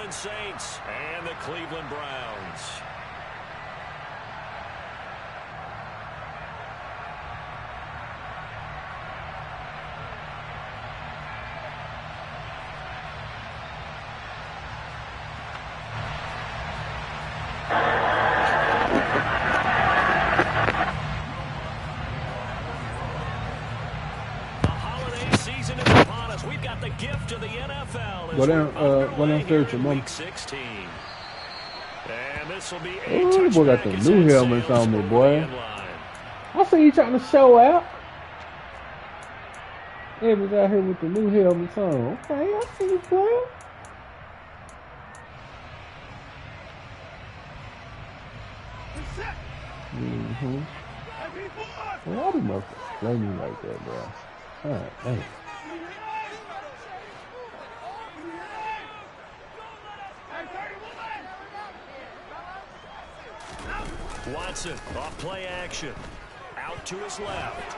Orleans Saints and the Cleveland Browns. Go down third to Week 16. And this will be a boy got the new helmets on me, boy. I see you trying to show out. Everybody's out here with the new helmets on. Okay, I see you, boy. Well, I must play me like that, bro. Alright, hey. Watson off play action. Out to his left.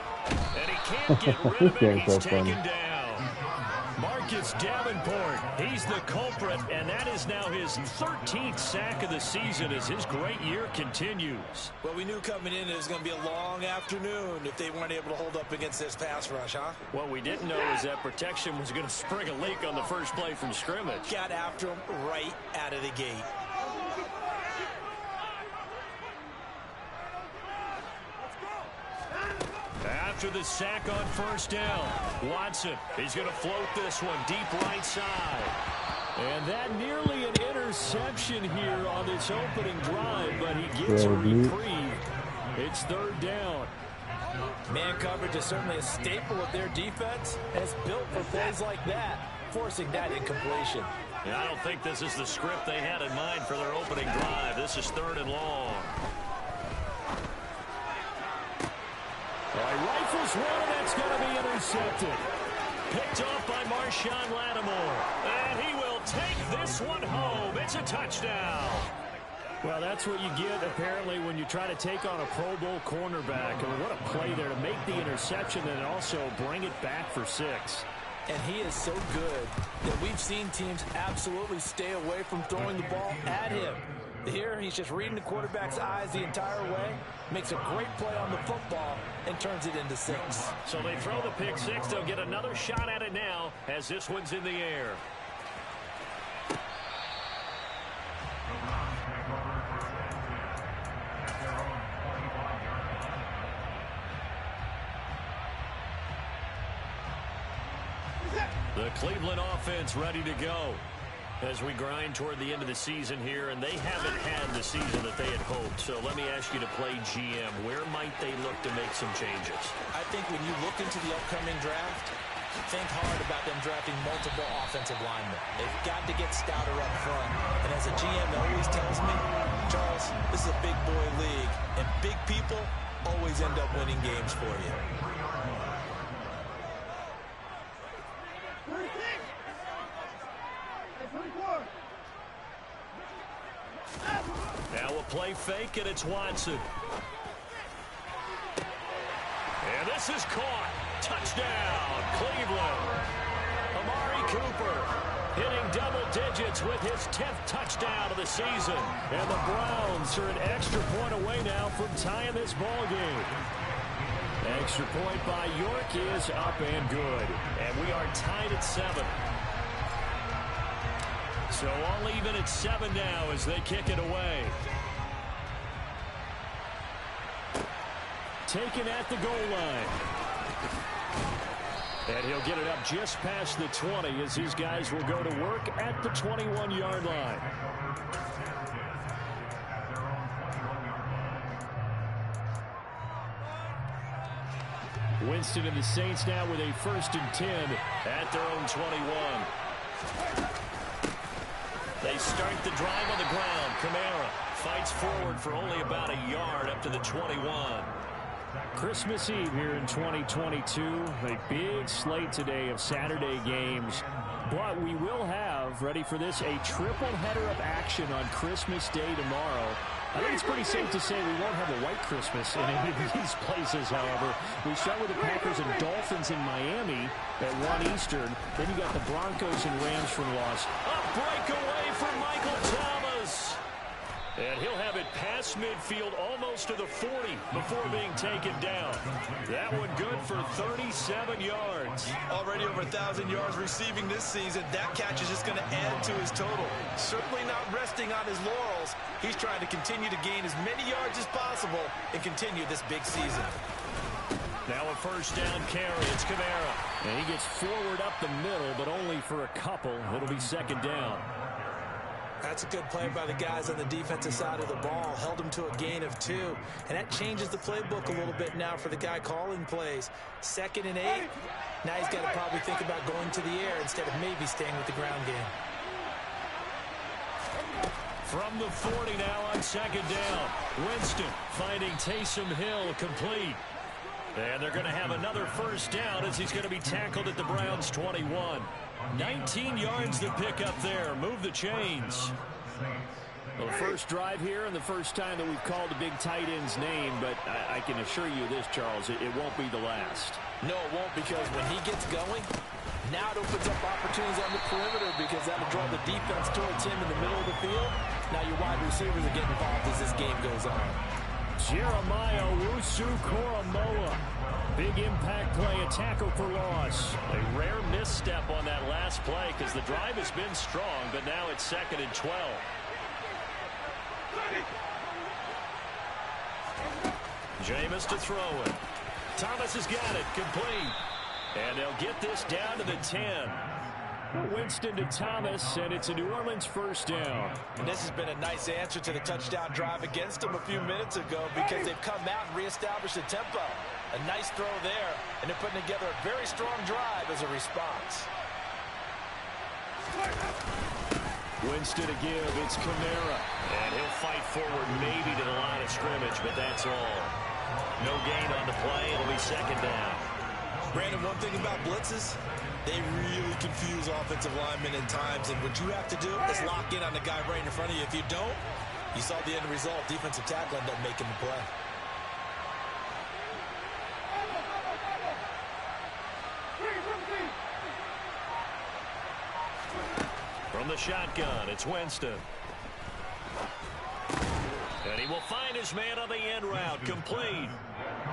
And he can't get rid of it. He's taken down. Marcus Davenport, he's the culprit, and that is now his 13th sack of the season as his great year continues. Well, we knew coming in it was going to be a long afternoon if they weren't able to hold up against this pass rush, huh? What we didn't know is that protection was going to spring a leak on the first play from scrimmage. Got after him right out of the gate. After the sack on first down, Watson, he's going to float this one deep right side. And that nearly an interception here on this opening drive, but he gets a reprieve. It's third down. Man coverage is certainly a staple of their defense, and it's built for plays like that, forcing that incompletion. And I don't think this is the script they had in mind for their opening drive. This is third and long. Rifles one, and that's going to be intercepted. Picked off by Marshawn Lattimore. And he will take this one home. It's a touchdown. Well, that's what you get, apparently, when you try to take on a Pro Bowl cornerback. I mean, what a play there to make the interception and also bring it back for 6. And he is so good that we've seen teams absolutely stay away from throwing the ball at him. Here, he's just reading the quarterback's eyes the entire way, makes a great play on the football, and turns it into 6. So they throw the pick 6. They'll get another shot at it now as this one's in the air. The Cleveland offense ready to go as we grind toward the end of the season here, and they haven't had the season that they had hoped. So let me ask you to play GM. Where might they look to make some changes? I think when you look into the upcoming draft, think hard about them drafting multiple offensive linemen. They've got to get stouter up front. And as a GM always tells me, Charles, this is a big boy league, and big people always end up winning games for you. Now a play fake, and it's Watson. And this is caught. Touchdown, Cleveland. Amari Cooper hitting double digits with his 10th touchdown of the season. And the Browns are an extra point away now from tying this ball game. Extra point by York is up and good. And we are tied at 7. So all even at 7 now as they kick it away. Taken at the goal line. And he'll get it up just past the 20 as these guys will go to work at the 21-yard line. Winston and the Saints now with a 1st and 10 at their own 21. They start the drive on the ground. Kamara fights forward for only about a yard up to the 21. Christmas Eve here in 2022. A big slate today of Saturday games. But we will have, ready for this, a triple header of action on Christmas Day tomorrow. I think it's pretty safe to say we won't have a white Christmas in any of these places, however. We start with the Packers and Dolphins in Miami at 1 Eastern. Then you got the Broncos and Rams from Las. A breakaway from across midfield almost to the 40 before being taken down. That one good for 37 yards. Already over 1,000 yards receiving this season. That catch is just going to add to his total. Certainly not resting on his laurels. He's trying to continue to gain as many yards as possible and continue this big season. Now a first down carry. It's Kamara. And he gets forward up the middle, but only for a couple. It'll be second down. That's a good play by the guys on the defensive side of the ball. Held him to a gain of 2. And that changes the playbook a little bit now for the guy calling plays. 2nd and 8. Now he's got to probably think about going to the air instead of maybe staying with the ground game. From the 40 now on second down. Winston finding Taysom Hill complete. And they're going to have another first down as he's going to be tackled at the Browns' 21. 19 yards to pick up there. Move the chains. Well, the first drive here and the first time that we've called the big tight end's name, but I can assure you this, Charles, it won't be the last. No, it won't, because when he gets going, now it opens up opportunities on the perimeter because that'll draw the defense towards him in the middle of the field. Now your wide receivers are getting involved as this game goes on. Jeremiah Owusu-Koramoah. Big impact play, a tackle for loss. A rare misstep on that last play because the drive has been strong, but now it's 2nd and 12. Jameis to throw it. Thomas has got it, complete. And they'll get this down to the 10. Winston to Thomas, and it's a New Orleans first down. And this has been a nice answer to the touchdown drive against them a few minutes ago because they've come out and reestablished the tempo. A nice throw there, and they're putting together a very strong drive as a response. Winston to give, it's Kamara. And he'll fight forward maybe to the line of scrimmage, but that's all. No gain on the play, it'll be second down. Brandon, one thing about blitzes, they really confuse offensive linemen at times, and what you have to do is lock in on the guy right in front of you. If you don't, you saw the end result. Defensive tackle ended up making the play. From the shotgun, it's Winston. And he will find his man on the end route, complete.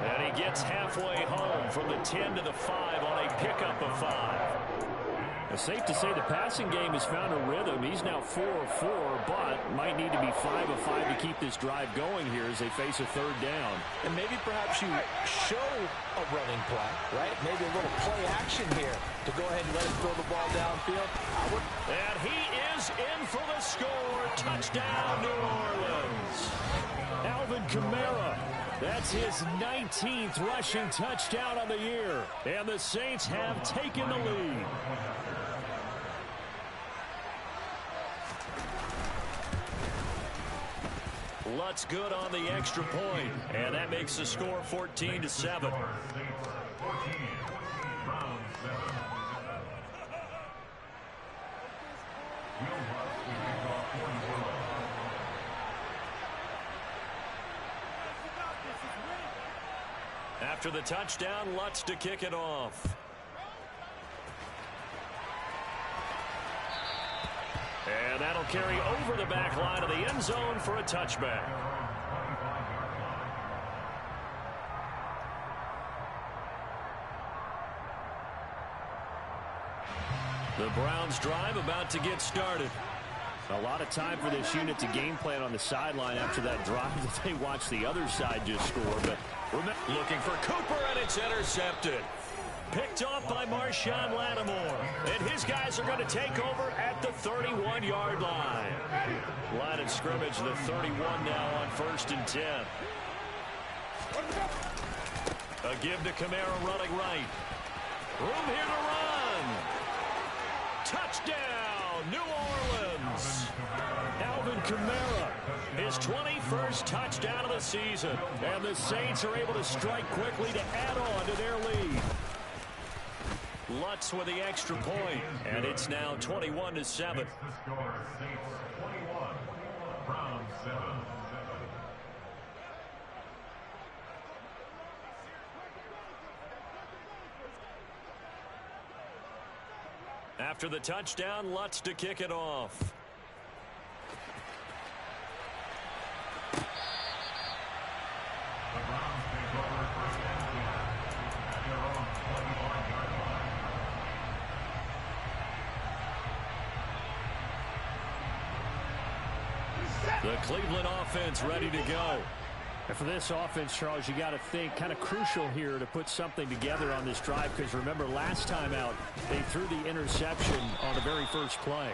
And he gets halfway home from the 10 to the 5 on a pickup of 5. It's safe to say the passing game has found a rhythm. He's now 4 of 4, but might need to be 5 of 5 to keep this drive going here as they face a third down. And maybe perhaps you show a running play, right? Maybe a little play action here to go ahead and let him throw the ball downfield. And he is in for the score. Touchdown, New Orleans. Alvin Kamara. That's his 19th rushing touchdown on the year. And the Saints have taken the lead. Lutz good on the extra point, and that makes the score 14-7. After the touchdown, Lutz to kick it off. And that'll carry over the back line of the end zone for a touchback. The Browns drive about to get started. A lot of time for this unit to game plan on the sideline after that drive that they watched the other side just score. But looking for Cooper, and it's intercepted. Picked off by Marshawn Lattimore. And his guys are going to take over at the 31-yard line. Line of scrimmage, the 31 now on 1st and 10. A give to Kamara running right. Room here to run. Touchdown, New Orleans. Alvin Kamara, his 21st touchdown of the season. And the Saints are able to strike quickly to add on to their lead. Lutz with the extra point, and it's now 21-7. After the touchdown, Lutz to kick it off. The Cleveland offense ready to go. And for this offense, Charles, you got to think kind of crucial here to put something together on this drive, because remember last time out they threw the interception on the very first play.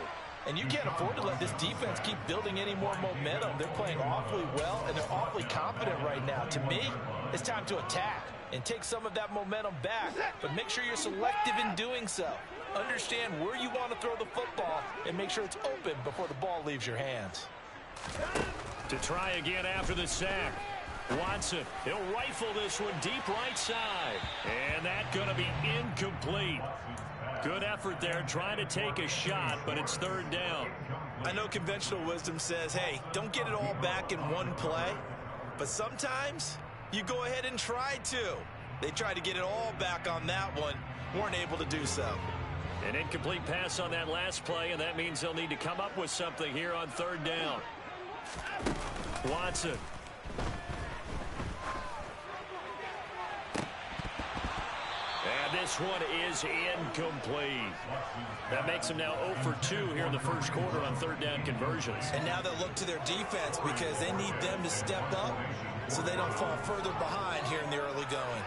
And you can't afford to let this defense keep building any more momentum. They're playing awfully well, and they're awfully confident right now. To me, it's time to attack and take some of that momentum back, but make sure you're selective in doing so. Understand where you want to throw the football and make sure it's open before the ball leaves your hands. To try again after the sack. Watson, he'll rifle this one deep right side. And that's going to be incomplete. Good effort there trying to take a shot, but it's third down. I know conventional wisdom says, hey, don't get it all back in one play. But sometimes you go ahead and try to. They tried to get it all back on that one. Weren't able to do so. An incomplete pass on that last play, and that means they'll need to come up with something here on third down. Watson. And this one is incomplete. That makes them now 0 for 2 here in the first quarter on third down conversions. And now they'll look to their defense because they need them to step up so they don't fall further behind here in the early going.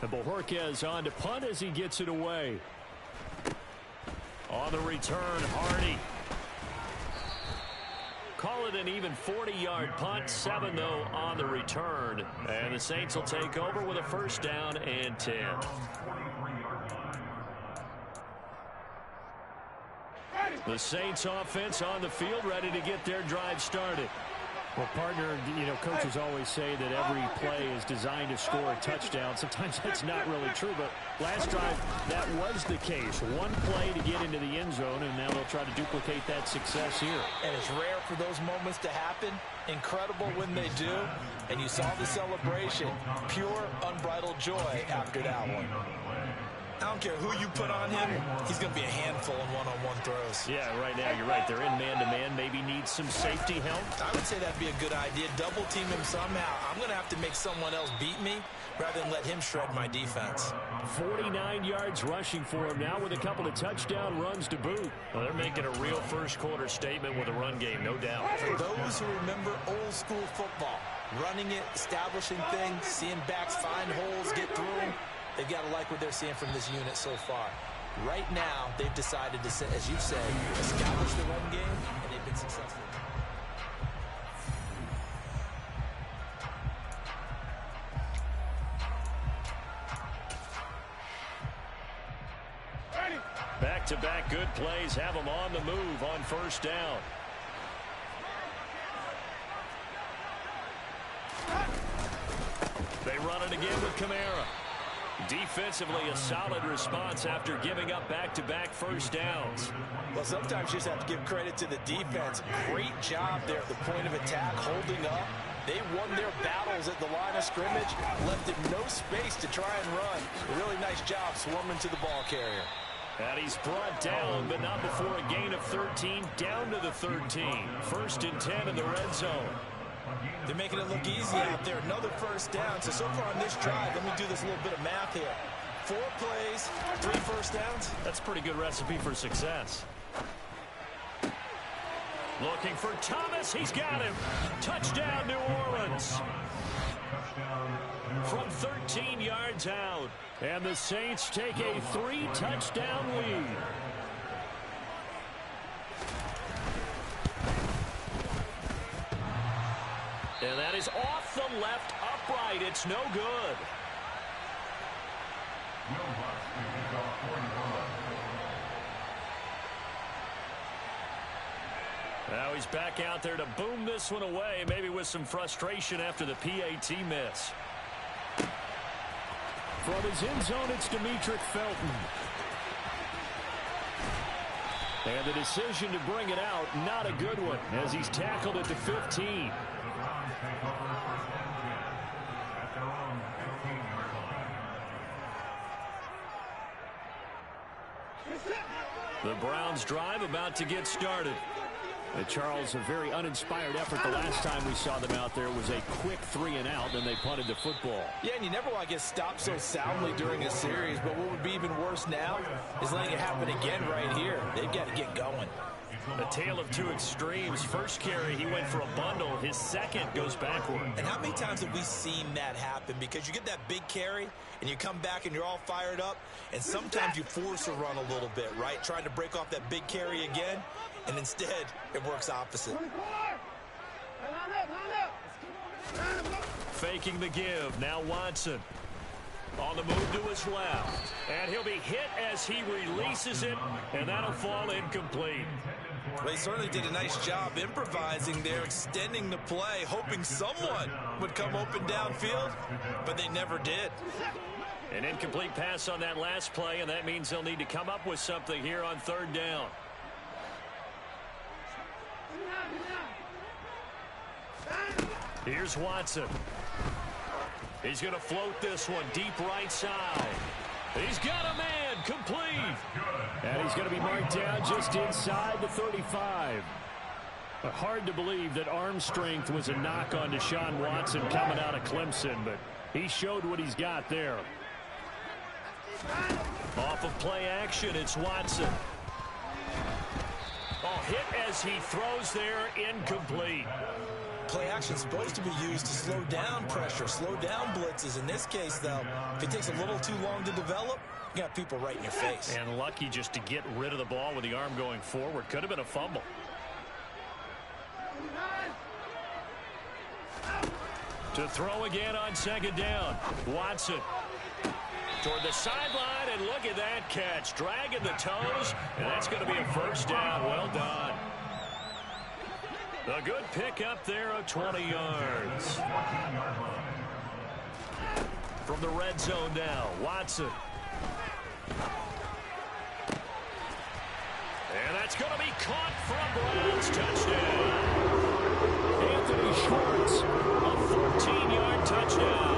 And Bojorquez on to punt as he gets it away. On the return, Hardy. Call it an even 40-yard punt, 7 though on the return. And the Saints will take over with a first down and 10. The Saints offense on the field ready to get their drive started. Well, partner, you know, coaches always say that every play is designed to score a touchdown. Sometimes that's not really true, but last drive, that was the case. One play to get into the end zone, and now they'll try to duplicate that success here. And it's rare for those moments to happen. Incredible when they do. And you saw the celebration. Pure, unbridled joy after that one. I don't care who you put on him, he's going to be a handful in one-on-one throws. Yeah, right now you're right. They're in man-to-man. Maybe need some safety help. I would say that'd be a good idea. Double team him somehow. I'm going to have to make someone else beat me rather than let him shred my defense. 49 yards rushing for him now with a couple of touchdown runs to boot. Well, they're making a real first-quarter statement with a run game, no doubt. For those who remember old-school football, running it, establishing things, seeing backs find holes, get through them, they've got to like what they're seeing from this unit so far. Right now, they've decided to, as you say, establish the run game, and they've been successful. Back-to-back good plays have them on the move on first down. They run it again with Kamara. Defensively, a solid response after giving up back-to-back first downs. Well, sometimes you just have to give credit to the defense. Great job there at the point of attack, holding up. They won their battles at the line of scrimmage, left them no space to try and run. A really nice job swarming to the ball carrier. And he's brought down, but not before a gain of 13, down to the 13. First and 10 in the red zone. They're making it look easy out there. Another first down. So far on this drive, let me do this little bit of math here. 4 plays, 3 first downs. That's a pretty good recipe for success. Looking for Thomas. He's got him. Touchdown, New Orleans. From 13 yards out. And the Saints take a 3-touchdown lead. And that is off the left upright. It's no good. Now he's back out there to boom this one away, maybe with some frustration after the PAT miss. From his end zone, it's Demetric Felton. And the decision to bring it out, not a good one, as he's tackled at the 15. The Browns drive about to get started. And Charles, a very uninspired effort the last time we saw them out there was a quick 3-and-out, then they punted the football. Yeah, and you never want to get stopped so soundly during a series, but what would be even worse now is letting it happen again right here. They've got to get going. A tale of two extremes. First carry, he went for a bundle. His second goes backward. And how many times have we seen that happen? Because you get that big carry, and you come back and you're all fired up, and sometimes you force a run a little bit, right? Trying to break off that big carry again, and instead it works opposite. Faking the give. Now Watson. On the move to his left. And he'll be hit as he releases it, and that'll fall incomplete. Well, they certainly did a nice job improvising there, extending the play, hoping someone would come open downfield, but they never did. An incomplete pass on that last play, and that means they'll need to come up with something here on third down. Here's Watson. He's going to float this one deep right side. He's got a man, complete. And he's going to be marked down just inside the 35. Hard to believe that arm strength was a knock on Deshaun Watson coming out of Clemson, but he showed what he's got there. Off of play action, it's Watson. Oh, hit as he throws there, incomplete. Play action is supposed to be used to slow down pressure, slow down blitzes. In this case, though, if it takes a little too long to develop, you got people right in your face. And lucky just to get rid of the ball with the arm going forward. Could have been a fumble. To throw again on second down. Watson toward the sideline, and look at that catch. Dragging the toes, and that's going to be a first down. Well done. A good pick up there of 20 yards. From the red zone now, Watson. And that's going to be caught from Browns. Touchdown. Anthony Schwartz, a 14-yard touchdown.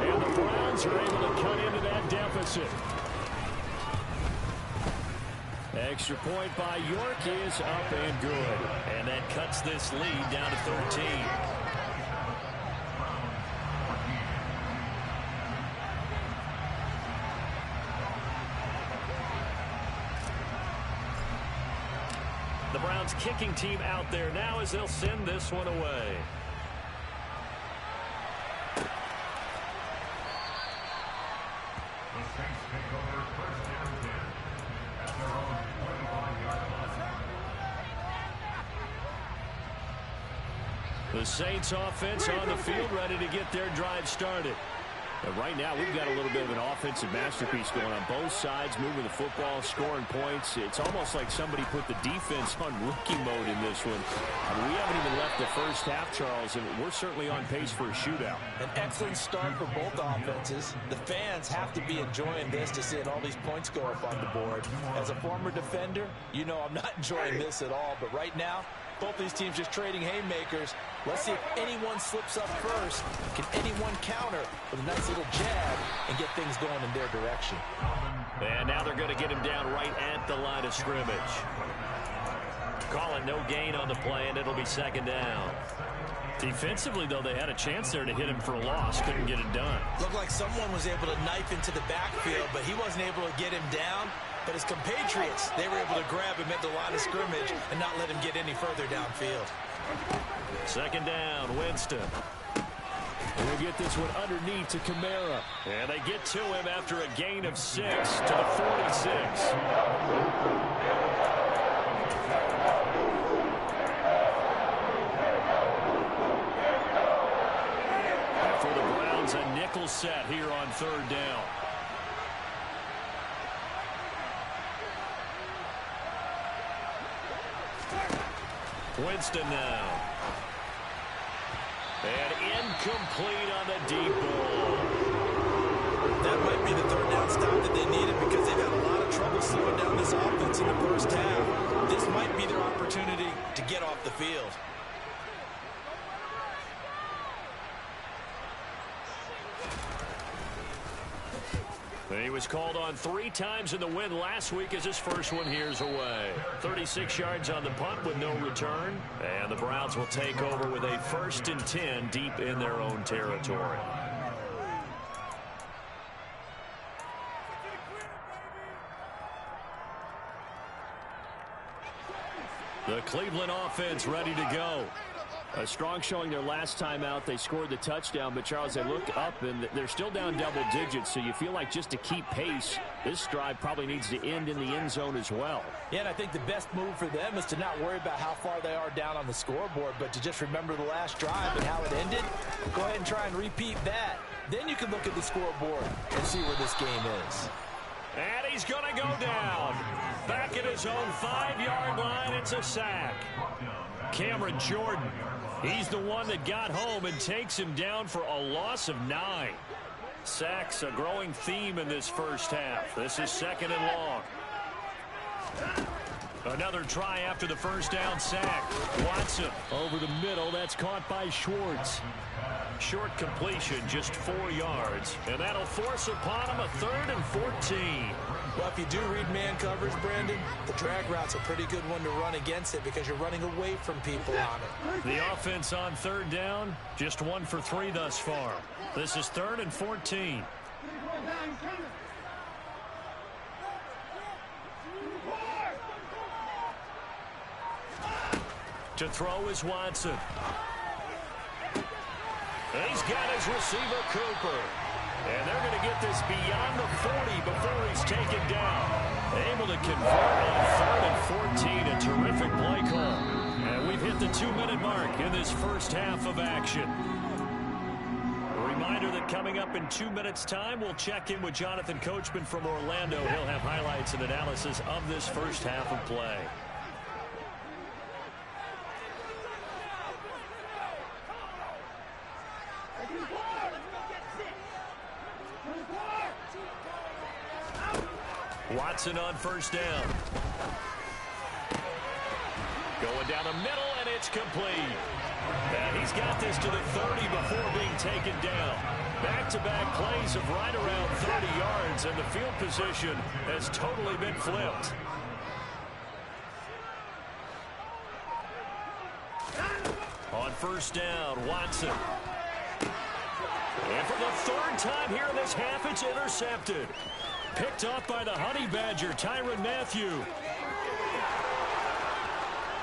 And the Browns are able to cut into that deficit. Extra point by York is up and good. And that cuts this lead down to 13. The Browns kicking team out there now as they'll send this one away. The Saints offense on the field ready to get their drive started. But right now we've got a little bit of an offensive masterpiece going on both sides, moving the football, scoring points. It's almost like somebody put the defense on rookie mode in this one. I mean, we haven't even left the first half, Charles, and we're certainly on pace for a shootout. An excellent start for both offenses. The fans have to be enjoying this to seeing all these points go up on the board. As a former defender, you know I'm not enjoying this at all, but right now, both these teams just trading haymakers. Let's see if anyone slips up first. Can anyone counter with a nice little jab and get things going in their direction? And now they're going to get him down right at the line of scrimmage. Calling no gain on the play, and it'll be second down. Defensively, though, they had a chance there to hit him for a loss. Couldn't get it done. Looked like someone was able to knife into the backfield, but he wasn't able to get him down. But his compatriots, they were able to grab him at the line of scrimmage and not let him get any further downfield. Second down, Winston. And we'll get this one underneath to Kamara. And they get to him after a gain of 6 to the 46. And for the Browns, a nickel set here on third down. Winston now. And incomplete on the deep ball. That might be the third down stop that they needed because they've had a lot of trouble slowing down this offense in the first half. This might be their opportunity to get off the field. He was called on 3 times in the win last week as his first one here's away. 36 yards on the punt with no return. And the Browns will take over with a 1st and 10 deep in their own territory. The Cleveland offense ready to go. A strong showing their last time out. They scored the touchdown, but Charles, they look up and they're still down double digits, so you feel like just to keep pace, this drive probably needs to end in the end zone as well. Yeah, and I think the best move for them is to not worry about how far they are down on the scoreboard, but to just remember the last drive and how it ended. Go ahead and try and repeat that. Then you can look at the scoreboard and see where this game is. And he's going to go down. Back at his own 5-yard line, it's a sack. Cameron Jordan, he's the one that got home and takes him down for a loss of 9. Sacks a growing theme in this first half. This is 2nd and long. Another try after the first down sack. Watson over the middle. That's caught by Schwartz. Short completion, just 4 yards. And that'll force upon him a 3rd and 14. Well, if you do read man coverage, Brandon, the drag route's a pretty good one to run against it because you're running away from people on it. The offense on 3rd down, just 1 for 3 thus far. This is 3rd and 14. To throw is Watson. He's got his receiver, Cooper. And they're going to get this beyond the 40 before he's taken down. Able to convert on 3rd and 14. A terrific play call. And we've hit the 2-minute mark in this first half of action. A reminder that coming up in 2 minutes' time, we'll check in with Jonathan Coachman from Orlando. He'll have highlights and analysis of this first half of play. Watson on 1st down. Going down the middle, and it's complete. And he's got this to the 30 before being taken down. Back-to-back plays of right around 30 yards, and the field position has totally been flipped. On 1st down, Watson. And for the 3rd time here in this half, it's intercepted. Picked off by the Honey Badger, Tyrann Mathieu.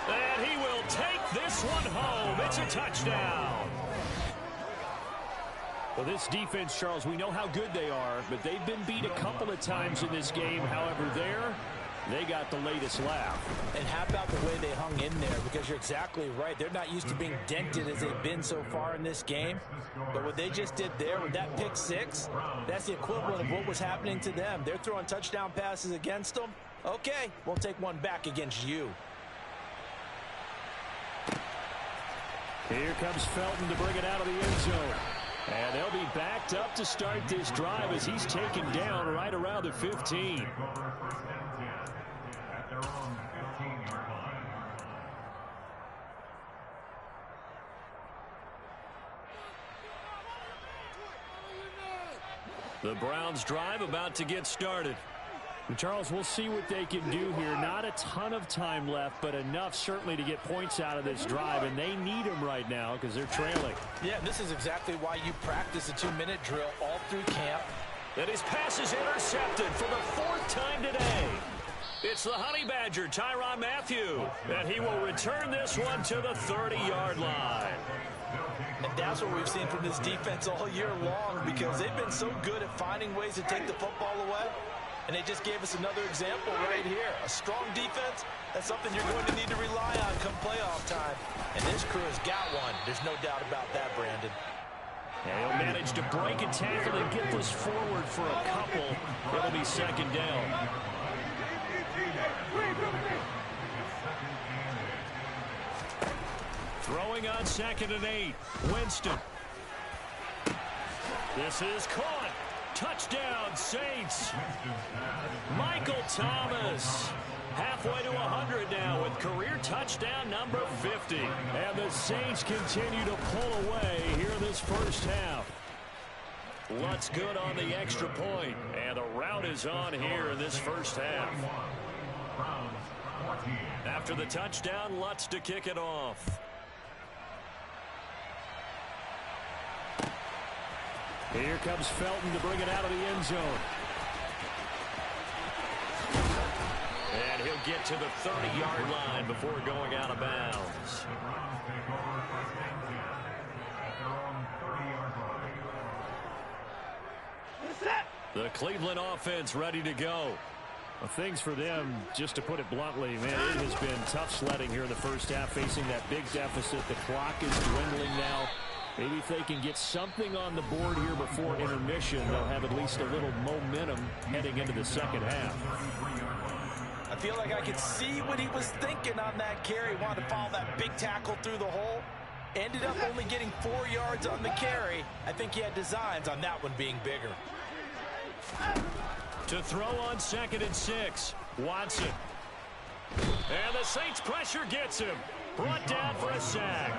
And he will take this one home. It's a touchdown. Well, this defense, Charles, we know how good they are, but they've been beat a couple of times in this game. However, they got the latest laugh. And how about the way they hung in there? Because you're exactly right. They're not used to being dented as they've been so far in this game. But what they just did there with that pick 6, that's the equivalent of what was happening to them. They're throwing touchdown passes against them. Okay, we'll take one back against you. Here comes Felton to bring it out of the end zone. And they'll be backed up to start this drive as he's taken down right around the 15. The Browns drive about to get started. And Charles, we'll see what they can do here. Not a ton of time left, but enough certainly to get points out of this drive, and they need them right now because they're trailing. Yeah, this is exactly why you practice a 2-minute drill all through camp. And his pass is intercepted for the 4th time today. It's the Honey Badger, Tyrann Mathieu, and he will return this one to the 30-yard line. And that's what we've seen from this defense all year long because they've been so good at finding ways to take the football away. And they just gave us another example right here. A strong defense, that's something you're going to need to rely on come playoff time. And this crew has got one. There's no doubt about that, Brandon. And he'll manage to break a tackle and get this forward for a couple. It'll be 2nd down. Throwing on 2nd and 8. Winston. This is caught. Touchdown, Saints. Michael Thomas. Halfway to 100 now with career touchdown number 50. And the Saints continue to pull away here in this first half. Lutz good on the extra point. And the rout is on here in this first half. After the touchdown, Lutz to kick it off. Here comes Felton to bring it out of the end zone. And he'll get to the 30-yard line before going out of bounds. The Cleveland offense ready to go. Well, things for them, just to put it bluntly, man, it has been tough sledding here in the first half, facing that big deficit. The clock is dwindling now. Maybe if they can get something on the board here before intermission, they'll have at least a little momentum heading into the second half. I feel like I could see what he was thinking on that carry. Wanted to follow that big tackle through the hole. Ended up only getting 4 yards on the carry. I think he had designs on that one being bigger. To throw on 2nd and 6. Watson. And the Saints pressure gets him. Brought down for a sack.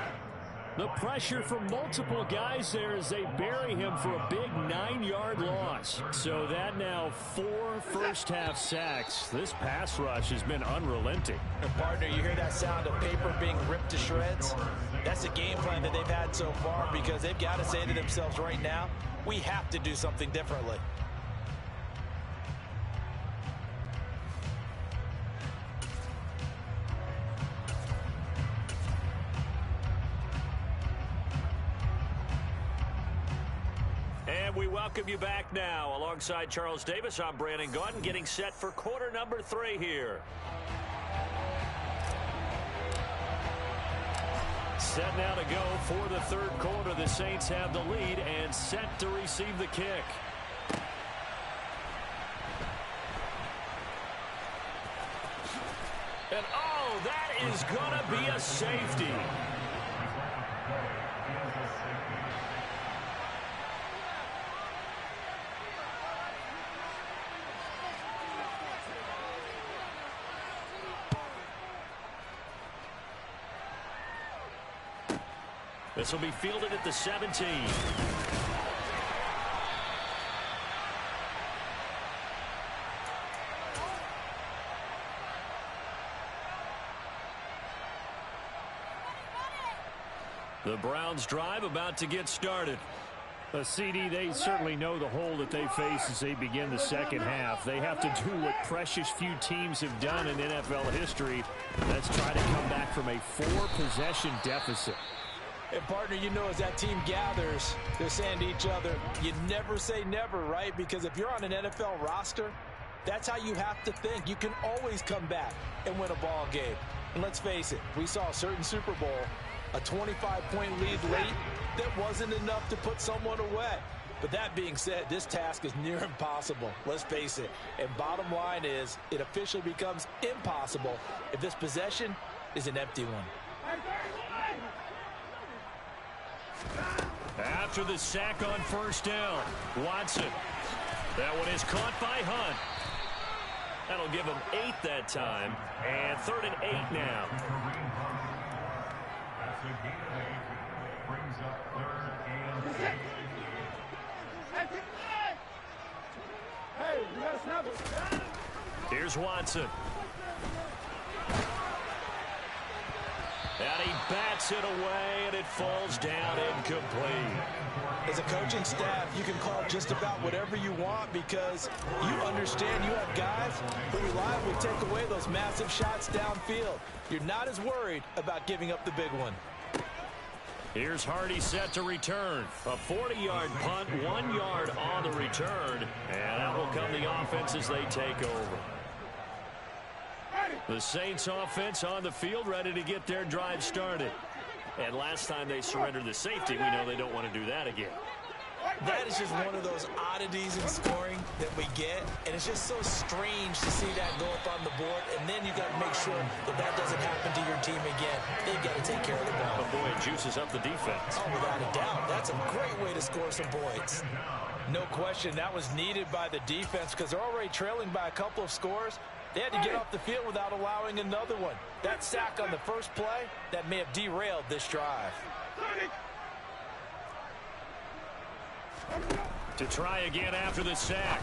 The pressure from multiple guys there as they bury him for a big 9-yard loss. So that now 4 first-half sacks. This pass rush has been unrelenting. And partner, you hear that sound of paper being ripped to shreds? That's the game plan that they've had so far, because they've got to say to themselves right now, we have to do something differently. We welcome you back now. Alongside Charles Davis, I'm Brandon Gaudin, getting set for quarter number 3 here. Set now to go for the third quarter. The Saints have the lead and set to receive the kick. And oh, that is going to be a safety. This will be fielded at the 17. The Browns drive about to get started. CD, they certainly know the hole that they face as they begin the second half. They have to do what precious few teams have done in NFL history. Let's try to come back from a 4-possession deficit. And partner, you know, as that team gathers, they're saying to each other, you never say never, right? Because if you're on an NFL roster, that's how you have to think. You can always come back and win a ball game. And let's face it, we saw a certain Super Bowl, a 25-point lead late that wasn't enough to put someone away. But that being said, this task is near impossible. Let's face it. And bottom line is, it officially becomes impossible if this possession is an empty one. After the sack on first down, Watson. That one is caught by Hunt. That'll give him 8 that time. And 3rd and 8 now. Here's Watson. And he bats it away, and it falls down incomplete. As a coaching staff, you can call just about whatever you want because you understand you have guys who reliably take away those massive shots downfield. You're not as worried about giving up the big one. Here's Hardy set to return. A 40-yard punt, 1 yard on the return. And that will come the offense as they take over. The Saints offense on the field, ready to get their drive started. And last time they surrendered the safety, we know they don't want to do that again. That is just one of those oddities in scoring that we get, and it's just so strange to see that go up on the board, and then you got to make sure that that doesn't happen to your team again. They've got to take care of the ball. Oh boy, it juices up the defense. Oh, without a doubt. That's a great way to score some points. No question, that was needed by the defense because they're already trailing by a couple of scores. They had to get off the field without allowing another one. That sack on the first play, that may have derailed this drive. To try again after the sack.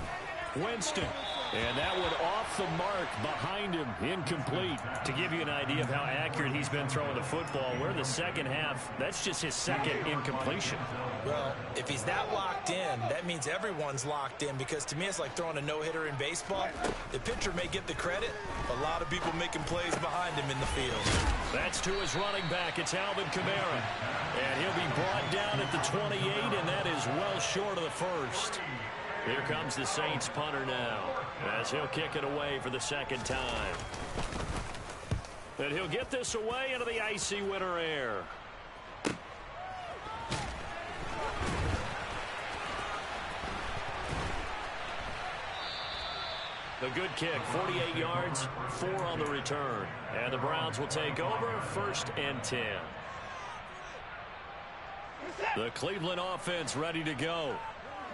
Winston. And that one off the mark behind him, incomplete. To give you an idea of how accurate he's been throwing the football, we're in the second half. That's just his second incompletion. Well, if he's that locked in, that means everyone's locked in, because to me it's like throwing a no-hitter in baseball. The pitcher may get the credit, but a lot of people making plays behind him in the field. That's to his running back. It's Alvin Kamara. And he'll be brought down at the 28, and that is well short of the first. Here comes the Saints punter now, as he'll kick it away for the second time. And he'll get this away into the icy winter air. The good kick, 48 yards, 4 on the return. And the Browns will take over, 1st and 10. The Cleveland offense ready to go.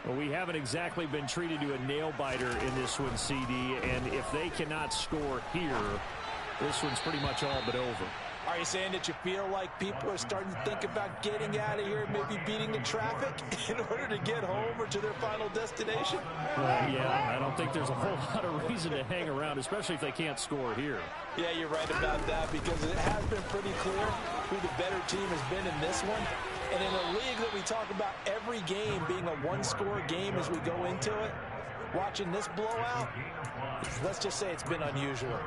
Well, we haven't exactly been treated to a nail-biter in this one, CD, and if they cannot score here, this one's pretty much all but over. Are you saying that you feel like people are starting to think about getting out of here, maybe beating the traffic in order to get home or to their final destination? Yeah, I don't think there's a whole lot of reason to hang around, especially if they can't score here. Yeah, you're right about that, because it has been pretty clear who the better team has been in this one. And in a league that we talk about every game being a one-score game as we go into it, watching this blowout, let's just say it's been unusual.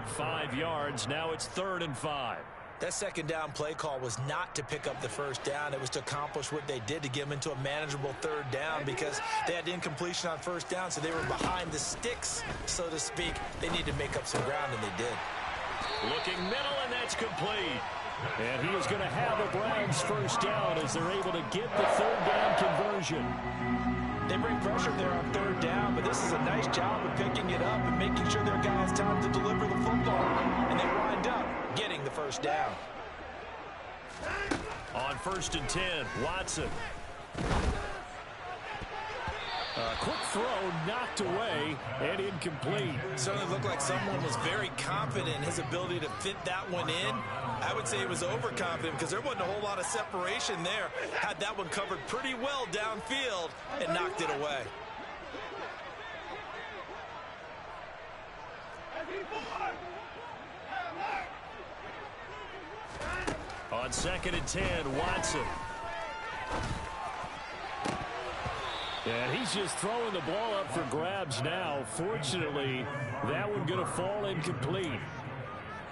5 yards. Now it's 3rd and 5. That second down play call was not to pick up the first down. It was to accomplish what they did, to get them into a manageable 3rd down, because they had incompletion on 1st down, so they were behind the sticks, so to speak. They needed to make up some ground, and they did. Looking middle, and that's complete. And he is going to have a Browns 1st down as they're able to get the 3rd down conversion. They bring pressure there on 3rd down, but this is a nice job of picking it up and making sure their guy has time to deliver the football. And they wind up getting the 1st down. On 1st and 10, Watson. Quick throw, knocked away, and incomplete. Certainly looked like someone was very confident in his ability to fit that one in. I would say he was overconfident, because there wasn't a whole lot of separation there. Had that one covered pretty well downfield and knocked it away. On 2nd and 10, Watson. And he's just throwing the ball up for grabs now. Fortunately, that one going to fall incomplete.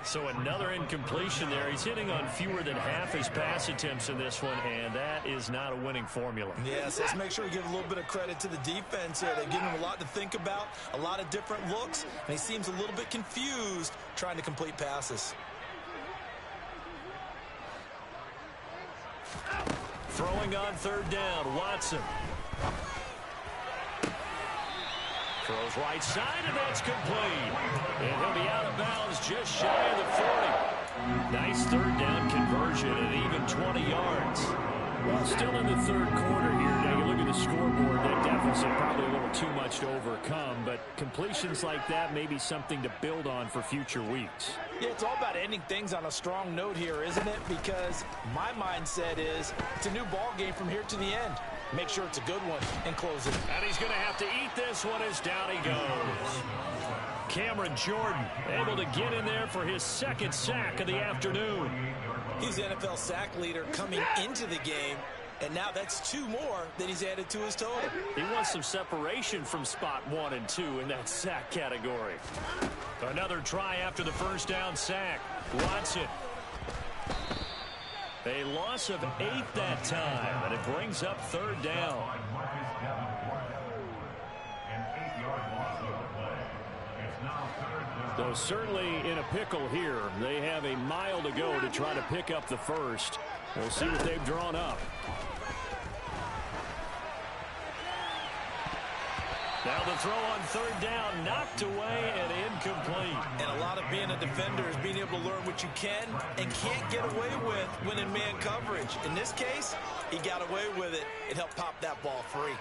So another incompletion there. He's hitting on fewer than half his pass attempts in this one, and that is not a winning formula. Yes, let's make sure we give a little bit of credit to the defense here. They've given him a lot to think about, a lot of different looks, and he seems a little bit confused trying to complete passes. Throwing on 3rd down, Watson. Throws right side, and that's complete. And he'll be out of bounds just shy of the 40. Nice 3rd down conversion at even 20 yards. Well, still in the 3rd quarter here. Now, you look at the scoreboard, that deficit probably a little too much to overcome, but completions like that may be something to build on for future weeks. Yeah, it's all about ending things on a strong note here, isn't it? Because my mindset is it's a new ball game from here to the end. Make sure it's a good one and close it. And he's going to have to eat this one as down he goes. Cameron Jordan able to get in there for his 2nd sack of the afternoon. He's the NFL sack leader coming into the game, and now that's 2 more that he's added to his total. He wants some separation from spot 1 and 2 in that sack category. Another try after the 1st down sack. Watson. A loss of 8 that time, and it brings up 3rd down. Though certainly in a pickle here. They have a mile to go to try to pick up the 1st. We'll see what they've drawn up. Now the throw on 3rd down, knocked away and incomplete. And a lot of being a defender is being able to learn what you can and can't get away with when in man coverage. In this case, he got away with it and helped pop that ball free.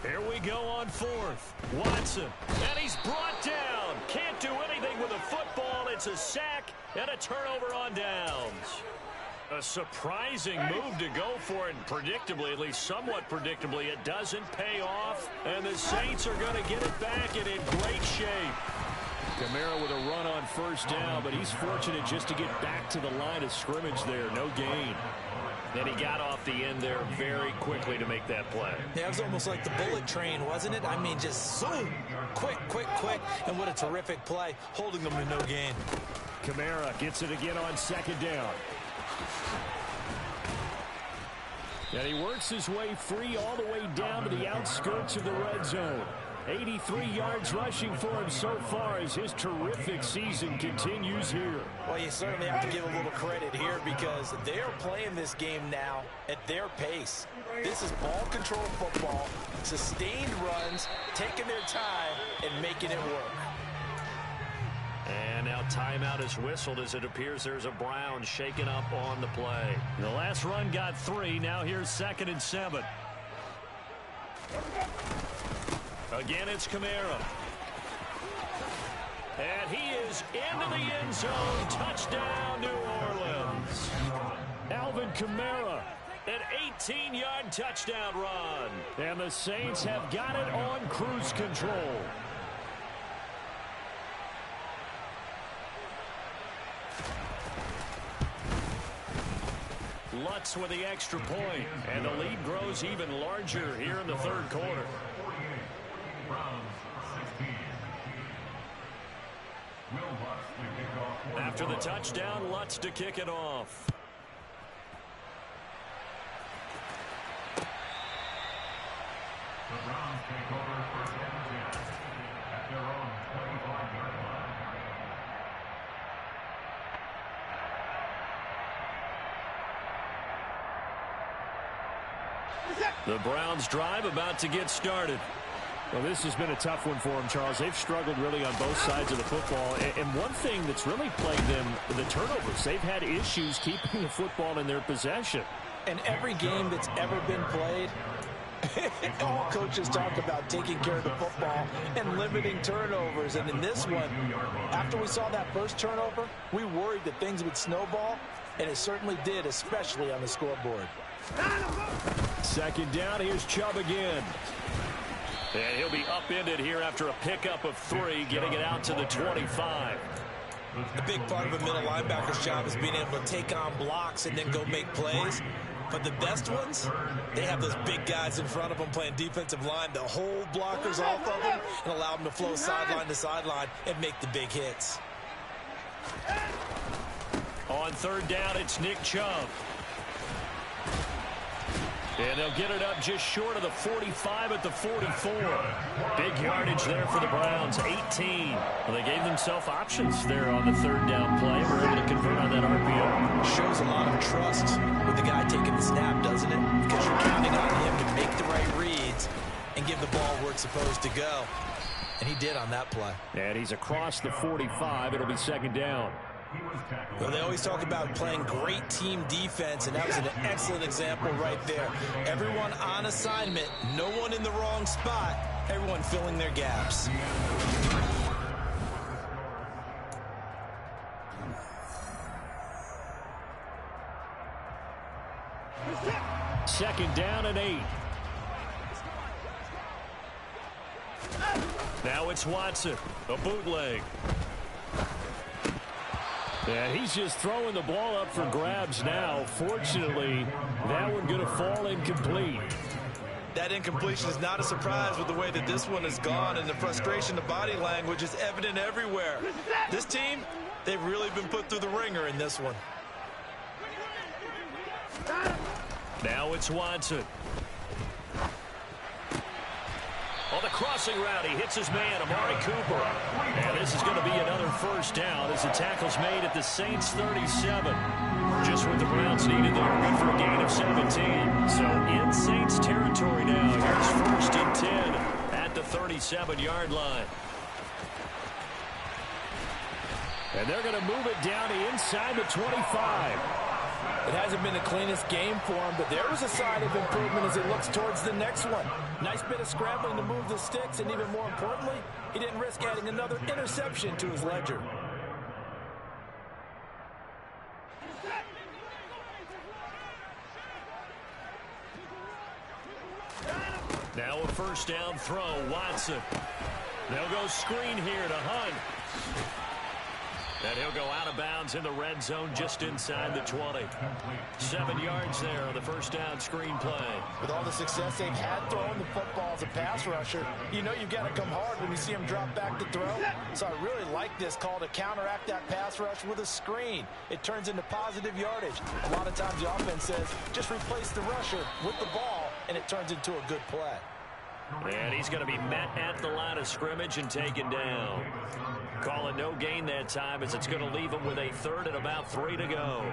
Here we go on fourth. Watson, and he's brought down. Can't do anything with a football. It's a sack and a turnover on downs. A surprising move to go for it, and predictably, at least somewhat predictably, it doesn't pay off, and the Saints are going to get it back and in great shape. Kamara with a run on first down, but he's fortunate just to get back to the line of scrimmage there. No gain. And he got off the end there very quickly to make that play. Yeah, it was almost like the bullet train, wasn't it? I mean, just zoom, quick, quick, quick, and what a terrific play, holding them to no gain. Kamara gets it again on second down. And he works his way free all the way down to the outskirts of the red zone. 83 yards rushing for him so far as his terrific season continues here. Well, you certainly have to give a little credit here because they're playing this game now at their pace. This is ball control football, sustained runs, taking their time, and making it work. And now timeout is whistled as it appears there's a Brown shaken up on the play. The last run got 3. Now here's 2nd and 7. Again, it's Kamara. And he is into the end zone. Touchdown, New Orleans. Alvin Kamara. An 18-yard touchdown run. And the Saints have got it on cruise control. Lutz with the extra point. And the lead grows even larger here in the third quarter. After the touchdown, Lutz to kick it off. The Browns take over first and 10 at their own 25-yard line. The Browns drive about to get started. Well, this has been a tough one for them, Charles. They've struggled really on both sides of the football. And one thing that's really plagued them, the turnovers. They've had issues keeping the football in their possession. And every game that's ever been played, all coaches talk about taking care of the football and limiting turnovers. And in this one, after we saw that first turnover, we worried that things would snowball, and it certainly did, especially on the scoreboard. 2nd down, here's Chubb again. And he'll be upended here after a pickup of 3, getting it out to the 25. A big part of a middle linebacker's job is being able to take on blocks and then go make plays. But the best ones, they have those big guys in front of them playing defensive line to hold blockers off of them and allow them to flow sideline to sideline and make the big hits. On 3rd down, it's Nick Chubb. And they'll get it up just short of the 45 at the 44. Big yardage there for the Browns, 18. Well, they gave themselves options there on the 3rd down play. We're able to convert on that RPO. Shows a lot of trust with the guy taking the snap, doesn't it? Because you're counting on him to make the right reads and give the ball where it's supposed to go. And he did on that play. And he's across the 45. It'll be 2nd down. Well, they always talk about playing great team defense, and that was an excellent example right there. Everyone on assignment, no one in the wrong spot, everyone filling their gaps. Second down and 8. Now it's Watson, a bootleg. And he's just throwing the ball up for grabs now. Fortunately, that one going to fall incomplete. That incompletion is not a surprise with the way that this one has gone, and the frustration, the body language is evident everywhere. This team, they've really been put through the ringer in this one. Now it's Watson. On the crossing route, he hits his man, Amari Cooper. And this is going to be another first down as the tackle's made at the Saints 37. Just what the Browns needed there, good for a gain of 17. So in Saints territory now, here's 1st and 10 at at the 37-yard line. And they're going to move it down to inside the 25. It hasn't been the cleanest game for him, but there was a sign of improvement as he looks towards the next one. Nice bit of scrambling to move the sticks, and even more importantly, he didn't risk adding another interception to his ledger. Now a first down throw, Watson. They'll go screen here to Hunt. And he'll go out of bounds in the red zone just inside the 20. 7 yards there on the first down screen play. With all the success they've had throwing the football as a pass rusher, you know you've got to come hard when you see him drop back to throw. So I really like this call to counteract that pass rush with a screen. It turns into positive yardage. A lot of times the offense says, just replace the rusher with the ball, and it turns into a good play. And he's going to be met at the line of scrimmage and taken down. Calling no gain that time as it's going to leave him with a third and about 3 to go.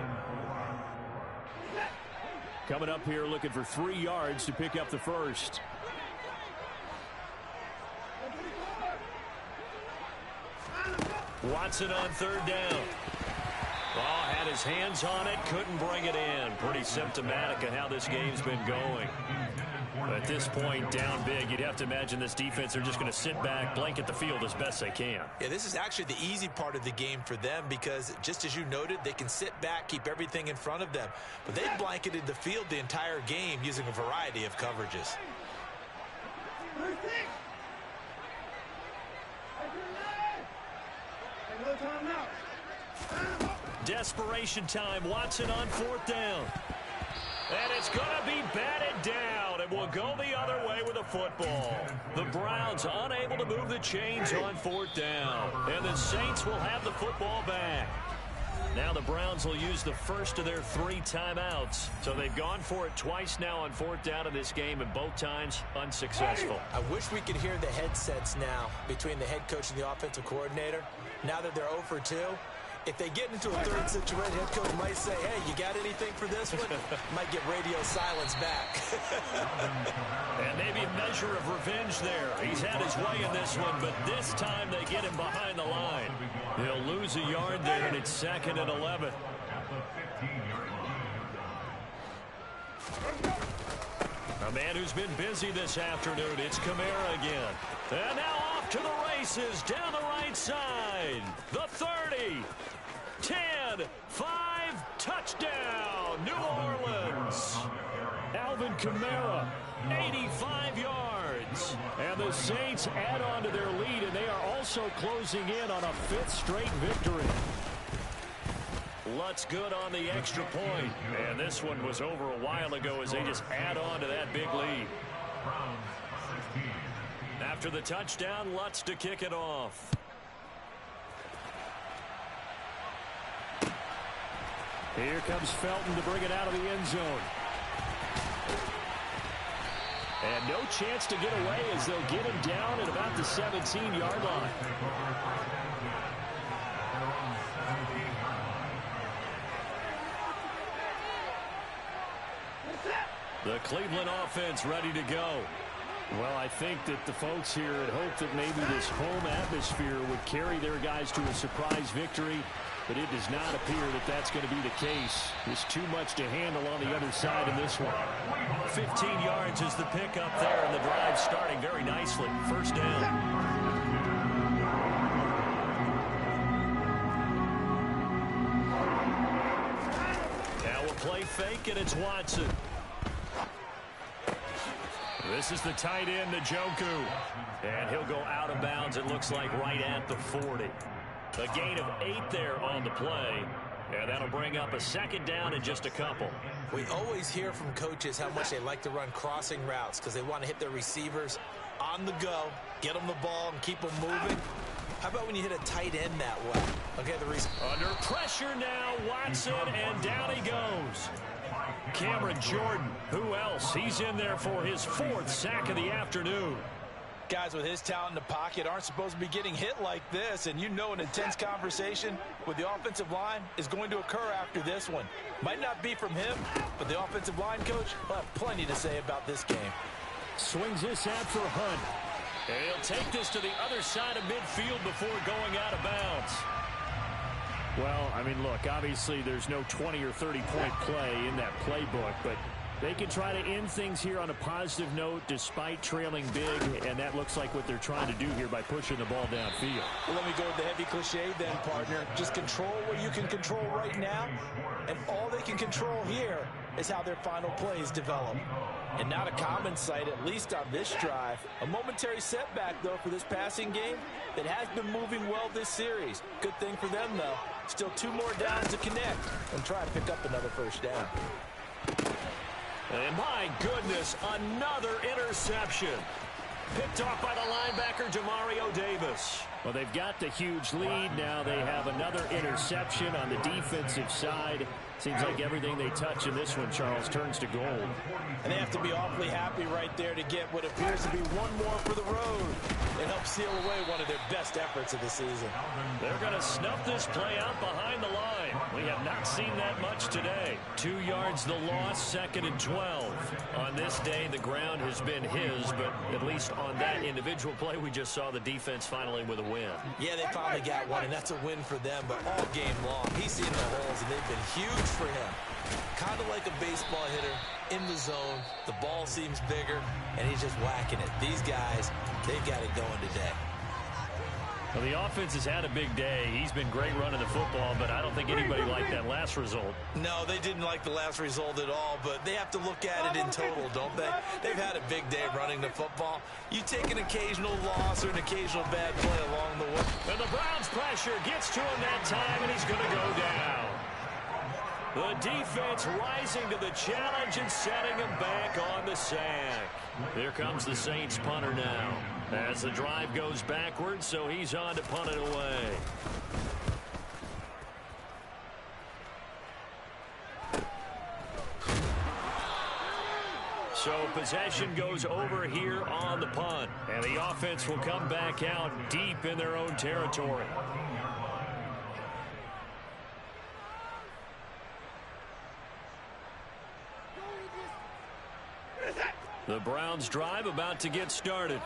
Coming up here looking for 3 yards to pick up the first. Watson on third down. Ball had his hands on it, couldn't bring it in. Pretty symptomatic of how this game's been going. At this point, down big, you'd have to imagine this defense are just going to sit back, blanket the field as best they can. Yeah, this is actually the easy part of the game for them because, just as you noted, they can sit back, keep everything in front of them. But they've blanketed the field the entire game using a variety of coverages. Desperation time. Watson on fourth down. And it's going to be batted down, and will go the other way with the football. The Browns unable to move the chains on fourth down, and the Saints will have the football back. Now the Browns will use the first of their 3 timeouts. So they've gone for it twice now on fourth down in this game, and both times unsuccessful. I wish we could hear the headsets now between the head coach and the offensive coordinator. Now that they're 0 for 2. If they get into a third situation, head coach might say, hey, you got anything for this one? Might get radio silence back. And maybe a measure of revenge there. He's had his way in this one, but this time they get him behind the line. He'll lose a yard there, and it's 2nd and 11. A man who's been busy this afternoon, it's Kamara again. And now off to the races, down the right side. The 30, 10, 5, touchdown, New Orleans. Alvin Kamara, 85 yards. And the Saints add on to their lead, and they are also closing in on a 5th straight victory. Lutz good on the extra point. And this one was over a while ago as they just add on to that big lead. After the touchdown, Lutz to kick it off. Here comes Felton to bring it out of the end zone. And no chance to get away as they'll get him down at about the 17-yard line. The Cleveland offense ready to go. Well, I think that the folks here had hoped that maybe this home atmosphere would carry their guys to a surprise victory, but it does not appear that that's going to be the case. There's too much to handle on the other side of this one. 15 yards is the pickup there, and the drive starting very nicely. First down. Now a play fake, and it's Watson. This is the tight end, Njoku. And he'll go out of bounds, it looks like, right at the 40. A gain of 8 there on the play. And that'll bring up a second down in just a couple. We always hear from coaches how much they like to run crossing routes because they want to hit their receivers on the go, get them the ball, and keep them moving. How about when you hit a tight end that way? Okay, under pressure now, Watson, and down he goes. Cameron Jordan, who else? He's in there for his 4th sack of the afternoon. Guys with his talent in the pocket aren't supposed to be getting hit like this, and you know an intense conversation with the offensive line is going to occur after this one. Might not be from him, but the offensive line coach will have plenty to say about this game. Swings this out for Hunt. And he'll take this to the other side of midfield before going out of bounds. Well, I mean, look, obviously there's no 20 or 30-point play in that playbook, but they can try to end things here on a positive note despite trailing big, and that looks like what they're trying to do here by pushing the ball downfield. Well, let me go with the heavy cliche then, partner. Just control what you can control right now, and all they can control here is how their final plays develop. And not a common sight, at least on this drive. A momentary setback, though, for this passing game that has been moving well this series. Good thing for them, though. Still 2 more downs to connect and try and pick up another first down. And my goodness, another interception. Picked off by the linebacker, Demario Davis. Well, they've got the huge lead. Now they have another interception on the defensive side. Seems like everything they touch in this one, Charles, turns to gold. And they have to be awfully happy right there to get what appears to be one more for the road and help seal away one of their best efforts of the season. They're going to snuff this play out behind the line. We have not seen that much today. 2 yards the loss, 2nd and 12. On this day, the ground has been his, but at least on that individual play, we just saw the defense finally with a win. Yeah, they finally got one, and that's a win for them, but all game long, he's seen the holes, and they've been huge for him. Kind of like a baseball hitter in the zone. The ball seems bigger, and he's just whacking it. These guys, they've got it going today. Well, the offense has had a big day. He's been great running the football, but I don't think anybody liked that last result. No, they didn't like the last result at all, but they have to look at it in total, don't they? They've had a big day running the football. You take an occasional loss or an occasional bad play along the way. And the Browns' pressure gets to him that time, and he's going to go down. The defense rising to the challenge and setting him back on the sack. Here comes the Saints punter now. As the drive goes backwards, so he's on to punt it away. So possession goes over here on the punt. And the offense will come back out deep in their own territory. The Browns drive about to get started.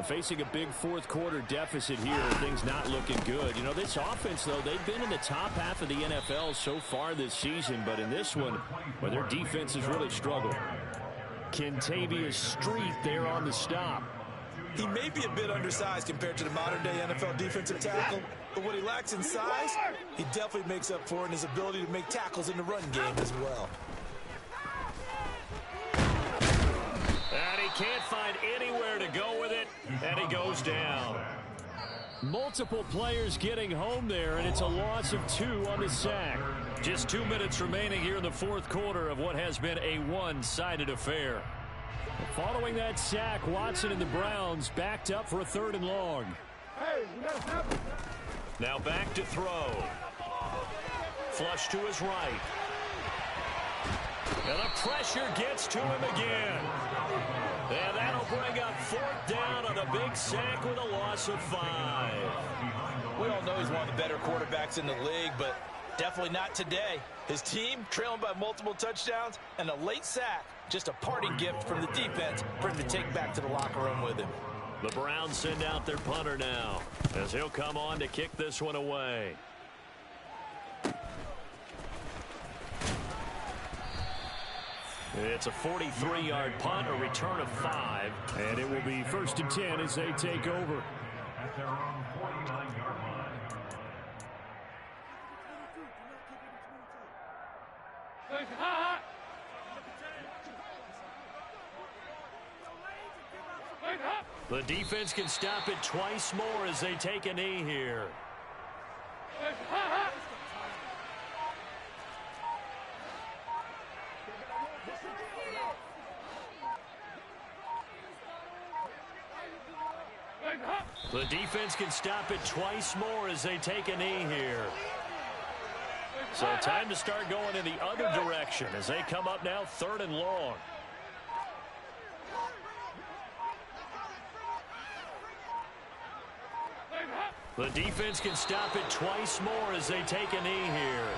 Facing a big fourth-quarter deficit here, things not looking good. You know, this offense, though, they've been in the top half of the NFL so far this season, but in this one, well, their defense has really struggled. Kentavious Street there on the stop. He may be a bit undersized compared to the modern-day NFL defensive tackle, but what he lacks in size, he definitely makes up for in his ability to make tackles in the run game as well. And he can't find anywhere to go with it, and he goes down. Multiple players getting home there, and it's a loss of 2 on the sack. Just 2 minutes remaining here in the fourth quarter of what has been a one-sided affair. Following that sack, Watson and the Browns backed up for a 3rd and long. Now back to throw. Flush to his right. And the pressure gets to him again. And that'll bring up 4th down on a big sack with a loss of 5. We all know he's one of the better quarterbacks in the league, but definitely not today. His team trailing by multiple touchdowns and a late sack. Just a parting gift from the defense for him to take back to the locker room with him. The Browns send out their punter now as he'll come on to kick this one away. It's a 43-yard punt, a return of 5. And it will be 1st and 10 as they take over. At their own 49-yard line. The defense can stop it twice more as they take a knee here. The defense can stop it twice more as they take a knee here. So time to start going in the other direction as they come up now 3rd and long. The defense can stop it twice more as they take a knee here.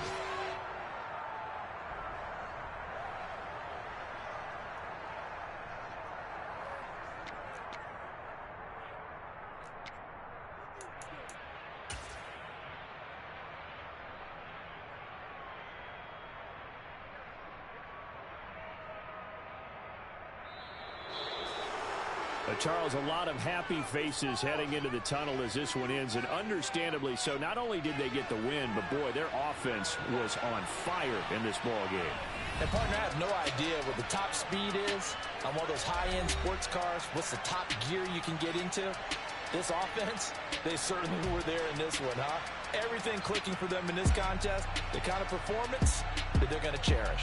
Charles, a lot of happy faces heading into the tunnel as this one ends, and understandably so. Not only did they get the win, but, boy, their offense was on fire in this ball game. And, partner, I have no idea what the top speed is on one of those high-end sports cars. What's the top gear you can get into? This offense, they certainly were there in this one, huh? Everything clicking for them in this contest, the kind of performance that they're going to cherish.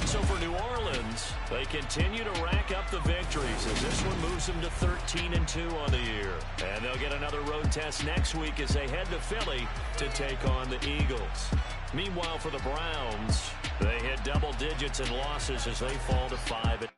So for New Orleans, they continue to rack up the victories as this one moves them to 13-2 on the year. And they'll get another road test next week as they head to Philly to take on the Eagles. Meanwhile, for the Browns, they hit double digits in losses as they fall to 5.